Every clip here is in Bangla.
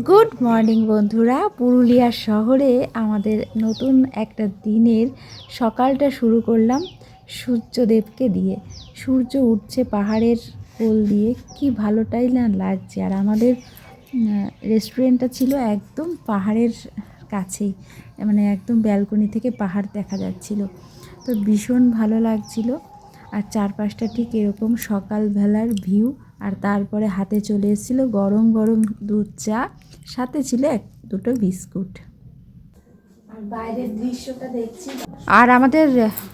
গুড মর্নিং বন্ধুরা, পুরুলিয়া শহরে আমাদের নতুন একটা দিনের সকালটা শুরু করলাম সূর্যদেবকে দিয়ে। সূর্য উঠছে পাহাড়ের কোল দিয়ে, কি ভালোটাই না লাগছে। আর আমাদের রেস্টুরেন্টটা ছিল একদম পাহাড়ের কাছেই, মানে একদম ব্যালকনি থেকে পাহাড় দেখা যাচ্ছিল, তো ভীষণ ভালো লাগছিল। আর চারপাশটা ঠিক এরকম সকালবেলার ভিউ। আর তারপরে হাতে চলে এসেছিলো গরম গরম দুধ চা, সাথে ছিল দুটো বিস্কুট। আর বাইরের দৃশ্যটা দেখছি। আর আমাদের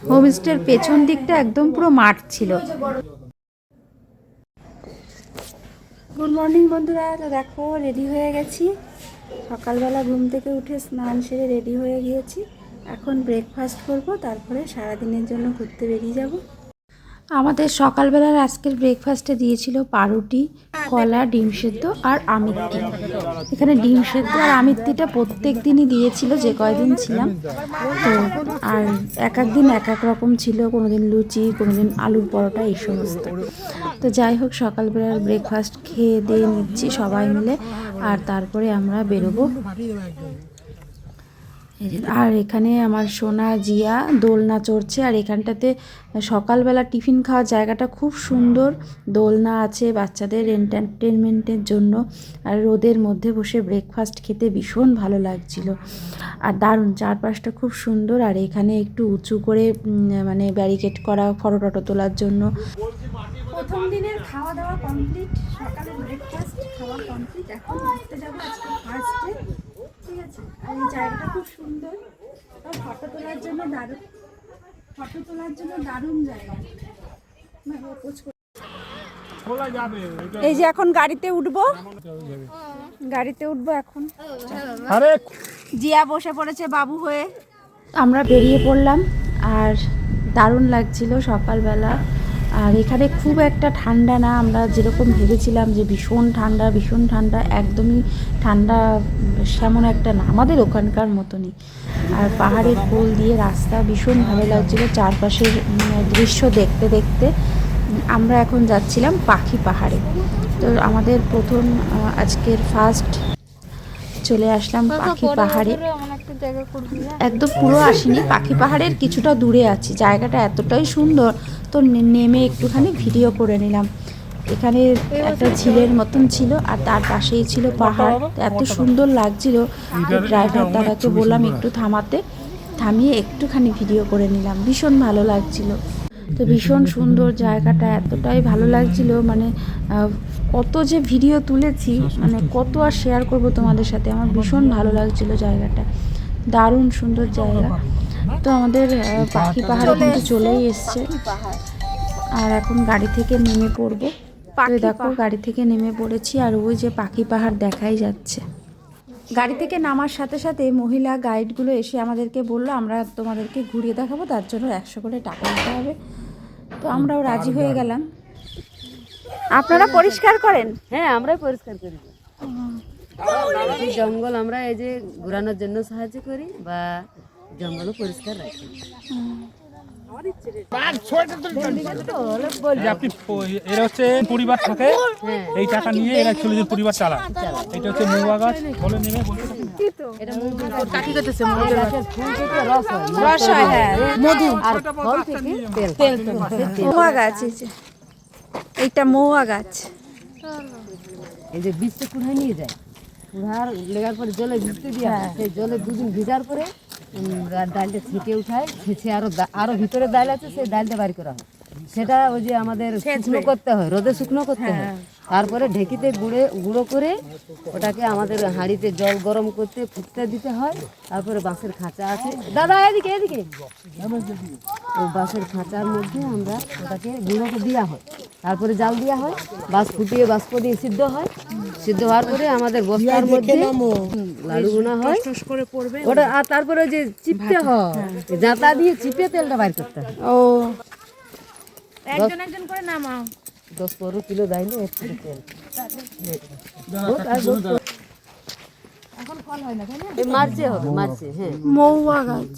হোমস্টের পেছন দিকটা একদম পুরো মাঠ ছিল। গুড মর্নিং বন্ধুরা, তো দেখো রেডি হয়ে গেছি। সকালবেলা ঘুম থেকে উঠে স্নান সেরে রেডি হয়ে গিয়েছি। এখন ব্রেকফাস্ট করব, তারপরে সারাদিনের জন্য ঘুরতে বেরিয়ে যাব। আমাদের সকালবেলার আজকের ব্রেকফাস্টে দিয়েছিল পাউরুটি, কলা, ডিম সেদ্ধ আর আমিত্তি। এখানে ডিম সেদ্ধ আর আমিত্তিটা প্রত্যেক দিনই দিয়েছিল যে কয়দিন ছিলাম। তো আর এক এক দিন এক এক রকম ছিল, কোনো দিন লুচি, কোনো দিন আলুর পরোটা, এই সমস্ত। তো যাই হোক, সকালবেলার ব্রেকফাস্ট খেয়ে দিয়ে নিচ্ছি সবাই মিলে, আর তারপরে আমরা বেরোবো। আর এখানে আমার সোনা জিয়া দোলনা চড়ছে। আর এখানটাতে সকালবেলা টিফিন খাওয়ার জায়গাটা খুব সুন্দর, দোলনা আছে বাচ্চাদের এন্টারটেনমেন্টের জন্য। আর রোদের মধ্যে বসে ব্রেকফাস্ট খেতে ভীষণ ভালো লাগছিল। আর দারুণ, চারপাশটা খুব সুন্দর। আর এখানে একটু উঁচু করে মানে ব্যারিকেড করা, ফটো টটো তোলার জন্য। প্রথম দিনের খাওয়া দাওয়া কমপ্লিট, সকালে ব্রেকফাস্ট খাওয়া কমপ্লিট। এখন ঘুরতে যাবো, আজকে ফার্স্ট ডে, ঠিক আছে। আর এই জায়গাটা খুব সুন্দর, ফটো তোলার জন্য দারুণ জায়গা। এই যে এখন গাড়িতে উঠবো এখন। জিয়া বসে পড়েছে বাবু হয়ে। আমরা বেরিয়ে পড়লাম, আর দারুণ লাগছিল সকালবেলা। আর এখানে খুব একটা ঠান্ডা না, আমরা যেরকম ভেবেছিলাম যে ভীষণ ঠান্ডা, একদমই ঠান্ডা সেমন একটা না, আমাদের ওখানকার মতনই। আর পাহাড়ের কোল দিয়ে রাস্তা, ভীষণ ভালো লাগছিল চারপাশের দৃশ্য দেখতে দেখতে। আমরা এখন যাচ্ছিলাম পাখি পাহাড়ে। তো আমাদের প্রথম আজকের ফার্স্ট চলে আসলাম পাখি পাহাড়ে। একদম পুরো আসিনি, পাখি পাহাড়ের কিছুটা দূরে আছি। জায়গাটা এতটাই সুন্দর, তো নেমে একটুখানি ভিডিও করে নিলাম। এখানে একটা ঝিলের মতন ছিল, আর তার পাশেই ছিল পাহাড়। এত সুন্দর লাগছিল, ড্রাইভার দাদাকে বললাম একটু থামিয়ে একটুখানি ভিডিও করে নিলাম। ভীষণ ভালো লাগছিল। তো ভীষণ সুন্দর জায়গাটা, এতটাই ভালো লাগছিল, মানে কত যে ভিডিও তুলেছি, মানে কত আর শেয়ার করব তোমাদের সাথে। আমার ভীষণ ভালো লাগছিল জায়গাটা, দারুণ সুন্দর জায়গা। তো আমাদের পাখি পাহাড়ে কিন্তু চলেই এসছে, আর এখন গাড়ি থেকে নেমে পড়বো। তো দেখো গাড়ি থেকে নেমে পড়েছি, আর ওই যে পাখি পাহাড় দেখাই যাচ্ছে। গাড়ি থেকে নামার সাথে সাথে মহিলা গাইডগুলো এসে আমাদেরকে বললো আমরা তোমাদেরকে ঘুরিয়ে দেখাবো, তার জন্য 100 করে টাকা দিতে হবে। তো আমরাও রাজি হয়ে গেলাম। আপনারা পরিষ্কার করেন? হ্যাঁ, আমরাই পরিষ্কার করি। জঙ্গল আমরা এই যে ঘোরানোর জন্য সাহায্য করি, বা জঙ্গলও পরিষ্কার রাখি। এরা হচ্ছে পরিবার থাকে, এই টাকা নিয়ে এরা চলে যে পরিবার চালায়। এটা হচ্ছে মহুয়া গাছ, ফলে নেমে রস হয়, হ্যাঁ, মধু আর ফল থেকে তেল। মহুয়া গাছ, এইটা মহুয়া গাছ। এই যে বীজটা কুড়ায় নিয়ে যায়, কুড়ার লেগার পরে জলে ভিজতে দিয়ে, সেই জলে 2 দিন ভিজার পরে ডালটা ছেঁকে উঠায়, ছেঁচে আরো ভিতরে ডাল আছে, সেই ডালটা বাড়ি করা হয়। সেটা ওই যে আমাদের শুকনো করতে হয়, রোদে শুকনো করতে হয়। তারপরে ঢেকিতে গুঁড়ো করে ওটাকে আমাদের হাঁড়িতে জল গরম করতে ফুটতে দিতে হয়। তারপরে বাঁশের খাঁচা আছে, দাদা এদিকে ওই বাঁশের খাঁচার মধ্যে আমরা ওটাকে গুঁড়োকে দেওয়া হয়। তারপরে জাল দেওয়া হয়, বাঁশ ফুটিয়ে বাষ্প দিয়ে সিদ্ধ হয়। সিদ্ধ হওয়ার পরে আমাদের বস্তার মধ্যে লাড়ু গোনা হয় ওটা। আর তারপরে ওই যে চিপতে হয়, জাঁতা দিয়ে চিপে তেলটা বাইর করতে হয়। ও, একজন করে নামাও। 10-15 কিলো দেয় না এর থেকে তেল। এখন ফল হয় না, মার্চে হবে, মার্চে। হ্যাঁ, মহুয়া গাছ।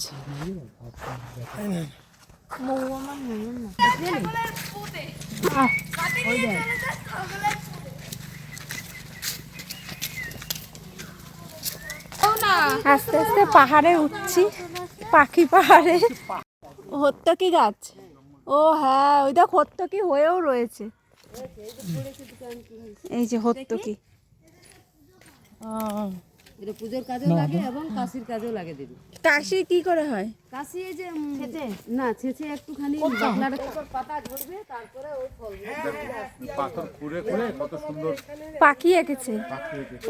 আস্তে আস্তে পাহাড়ে উঠছি, পাখি পাহাড়ে। হর্তকি গাছ, ও হ্যাঁ ওই দেখ হর্তকি হয়েও রয়েছে, এই যে হর্তকি। এটা পুজোর কাজেও লাগে এবং কাশির কাজেও লাগে দিদি। কাশি কি করে হয়? কাশি এই যে না ছেঁচে একটুখানি বাকলাটা পাতা ঝরবে, তারপরে ওই ফল পাথর খুঁড়ে খুঁড়ে কত সুন্দর পাখি এঁকেছে।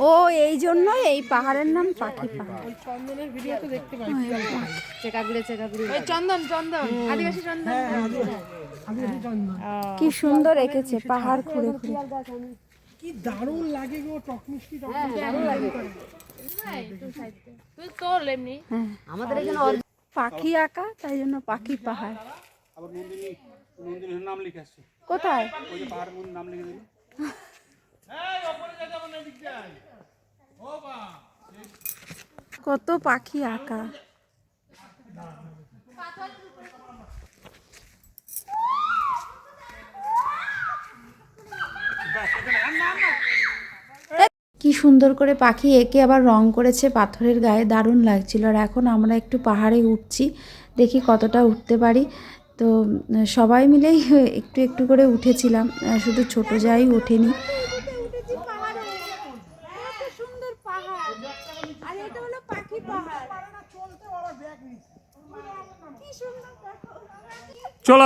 ও এই জন্য এই পাহাড়ের নাম পাখি পাহাড়। চন্দনের ভিডিও তো দেখতে পাই, চেকাগুড়ে চন্দন চন্দন আদিবাসী চন্দন। কি সুন্দর এঁকেছে পাহাড় খুঁড়ে খুঁড়ে। কি দারুণ লাগে গো, টকমিষ্টি দারুণ লাগে। তুই তোর এমনি আমাদের এখানে পাখি আঁকা, তাই জন্য পাখি পাহাড়। আবার নন্দিনীর নাম লিখে আসছে, কোথায়? ওই যে পাহাড়ের মধ্যে নাম লিখে দিল। কত পাখি আঁকা। কি সুন্দর করে পাখি এঁকে আবার রং করেছে পাথরের গায়ে, দারুণ লাগছিল। আর এখন আমরা একটু পাহাড়ে উঠছি, দেখি কতটা উঠতে পারি। তো সবাই মিলেই একটু একটু করে উঠেছিলাম, শুধু ছোট যাই ওঠেনি। চলো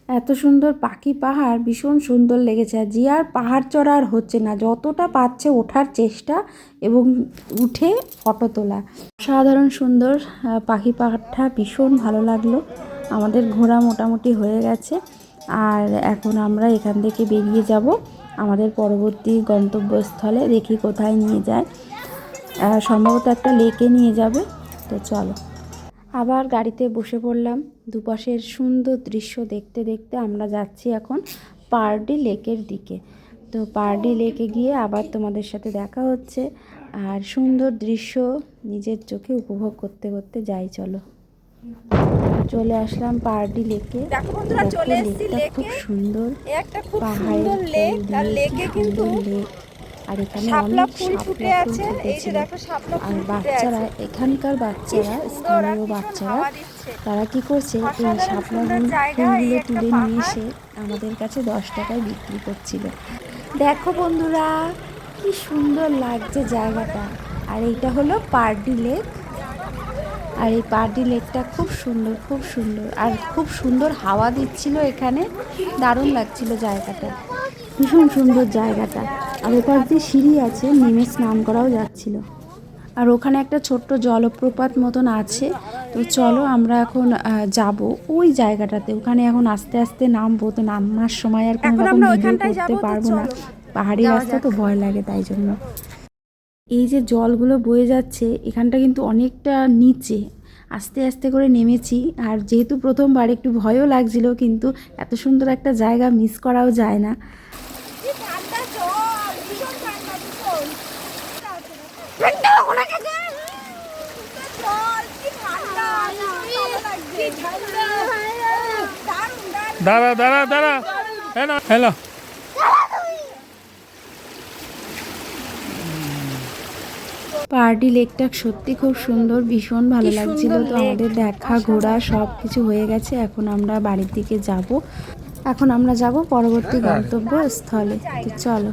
এত সুন্দর পাখি পাহাড়, ভীষণ সুন্দর লেগেছে। আর জিয়ার পাহাড় চড়া আর হচ্ছে না, যতটা পাচ্ছে ওঠার চেষ্টা এবং উঠে ফটো তোলা। সাধারণ সুন্দর পাখি পাহাড়টা ভীষণ ভালো লাগলো। আমাদের ঘোরা মোটামুটি হয়ে গেছে, আর এখন আমরা এখান থেকে বেরিয়ে যাব আমাদের পরবর্তী গন্তব্যস্থলে। দেখি কোথায় নিয়ে যায়, সম্ভবত একটা লেকে নিয়ে যাবে। তো চলো, আবার গাড়িতে বসে পড়লাম। দুপাশের সুন্দর দৃশ্য দেখতে দেখতে আমরা যাচ্ছি এখন পারডি লেকের দিকে। তো পারডি লেকে গিয়ে আবার তোমাদের সাথে দেখা হচ্ছে, আর সুন্দর দৃশ্য নিজের চোখে উপভোগ করতে করতে যাই। চলো, চলে আসলাম পারডি লেকে। লেকটা খুব সুন্দর, পাহাড়ের লেক, আর লেকে কিন্তু আর এখানে অনেক ফুল ফুটে আছে। আর বাচ্চারা, এখানকার বাচ্চারা, স্থানীয় বাচ্চারা, তারা কি করছে, এই শাপলা ফুলগুলো তুলে নিয়ে এসে আমাদের কাছে 10 টাকায় বিক্রি করছিল। দেখো বন্ধুরা, কি সুন্দর লাগছে জায়গাটা। আর এইটা হলো পারডি লেক। আর এই পারডি লেকটা খুব সুন্দর, খুব সুন্দর, আর খুব সুন্দর হাওয়া দিচ্ছিল এখানে, দারুণ লাগছিল জায়গাটা, ভীষণ সুন্দর জায়গাটা। আর ওপাশ দিয়ে সিঁড়ি আছে, নেমে স্নান করাও যাচ্ছিল। আর ওখানে একটা ছোট্ট জলপ্রপাত মতন আছে। তো চলো আমরা এখন যাব ওই জায়গাটাতে। ওখানে এখন আস্তে আস্তে নামবো। তো নামার সময় আর কোনো রকম ভিডিও করতে পারবো না, পাহাড়ি রাস্তা তো ভয় লাগে, তাই জন্য। এই যে জলগুলো বয়ে যাচ্ছে, এখানটা কিন্তু অনেকটা নিচে, আস্তে আস্তে করে নেমেছি। আর যেহেতু প্রথমবার একটু ভয়ও লাগছিল, কিন্তু এত সুন্দর একটা জায়গা মিস করাও যায় না। দাঁড়া দাঁড়া দাঁড়া, হ্যালো। পারডি লেকটা সত্যি খুব সুন্দর, ভীষণ ভালো লাগছিল। তো আমাদের দেখা ঘোরা সব কিছু হয়ে গেছে, এখন আমরা বাড়ির দিকে যাব। এখন আমরা যাব পরবর্তী গন্তব্যস্থলে। তো চলো।